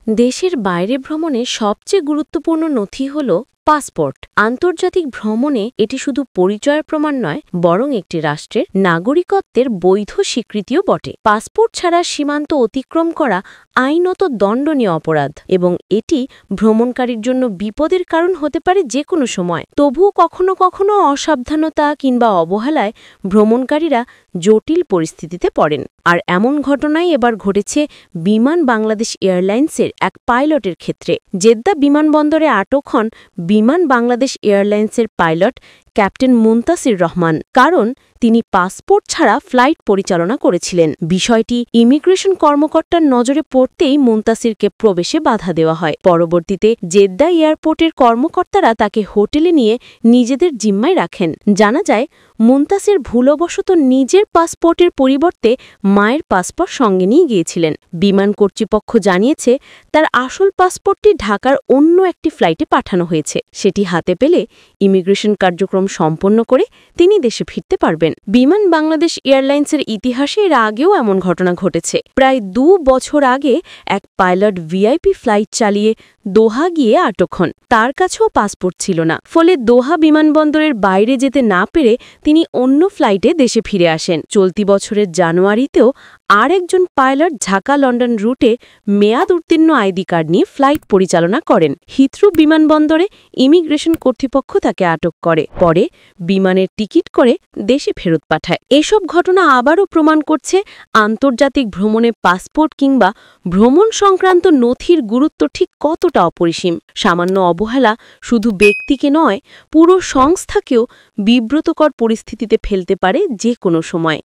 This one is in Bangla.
দেশের বাইরে ভ্রমণে সবচেয়ে গুরুত্বপূর্ণ নথি হল পাসপোর্ট। আন্তর্জাতিক ভ্রমণে এটি শুধু পরিচয়ের প্রমাণ নয়, বরং একটি রাষ্ট্রের নাগরিকত্বের বৈধ স্বীকৃতিও বটে। পাসপোর্ট ছাড়া সীমান্ত অতিক্রম করা আইনত দণ্ডনীয় অপরাধ এবং এটি ভ্রমণকারীর জন্য বিপদের কারণ হতে পারে যে কোনো সময়। তবুও কখনো কখনো অসাবধানতা কিংবা অবহেলায় ভ্রমণকারীরা জটিল পরিস্থিতিতে পড়েন। আর এমন ঘটনাই এবার ঘটেছে বিমান বাংলাদেশ এয়ারলাইন্সের এক পাইলটের ক্ষেত্রে। জেদ্দা বিমানবন্দরে আটক হন বিমান বাংলাদেশ এয়ারলাইন্সের পাইলট ক্যাপ্টেন মুনতাসির রহমান, কারণ তিনি পাসপোর্ট ছাড়া ফ্লাইট পরিচালনা করেছিলেন। বিষয়টি ইমিগ্রেশন কর্মকর্তার নজরে পড়তেই মুনতাসিরকে প্রবেশে বাধা দেওয়া হয়। পরবর্তীতে জেদ্দা এয়ারপোর্টের কর্মকর্তারা তাকে হোটেলে নিয়ে নিজেদের জিম্মায় রাখেন। জানা যায়, মুনতাসির ভুলবশত নিজের পাসপোর্টের পরিবর্তে মায়ের পাসপোর্ট সঙ্গে নিয়ে গিয়েছিলেন। বিমান কর্তৃপক্ষ জানিয়েছে, তার আসল পাসপোর্টটি ঢাকার অন্য একটি ফ্লাইটে পাঠানো হয়েছে। সেটি হাতে পেলে ইমিগ্রেশন কার্যক্রম সম্পন্ন করে তিনি দেশে ফিরতে পারবেন। বিমান বাংলাদেশ এয়ারলাইন্সের ইতিহাসে এর আগেও এমন ঘটনা ঘটেছে। প্রায় 2 বছর আগে এক পাইলট ভিআইপি ফ্লাইট চালিয়ে দোহা গিয়ে আটক হন। তার কাছেও পাসপোর্ট ছিল না, ফলে দোহা বিমানবন্দরের বাইরে যেতে না পেরে তিনি অন্য ফ্লাইটে দেশে ফিরে আসেন। চলতি বছরের জানুয়ারিতেও আরেকজন পাইলট ঢাকা লন্ডন রুটে মেয়াদ উত্তীর্ণ আইডি কার্ড নিয়ে ফ্লাইট পরিচালনা করেন। হিথ্রো বিমানবন্দরে ইমিগ্রেশন কর্তৃপক্ষ তাকে আটক করে, পরে বিমানের টিকিট করে দেশে ফেরত পাঠায়। এসব ঘটনা আবারও প্রমাণ করছে আন্তর্জাতিক ভ্রমণে পাসপোর্ট কিংবা ভ্রমণ সংক্রান্ত নথির গুরুত্ব ঠিক কতটা অপরিসীম। সামান্য অবহেলা শুধু ব্যক্তিকে নয়, পুরো সংস্থাকেও বিব্রতকর পরিস্থিতিতে ফেলতে পারে যে কোনো সময়।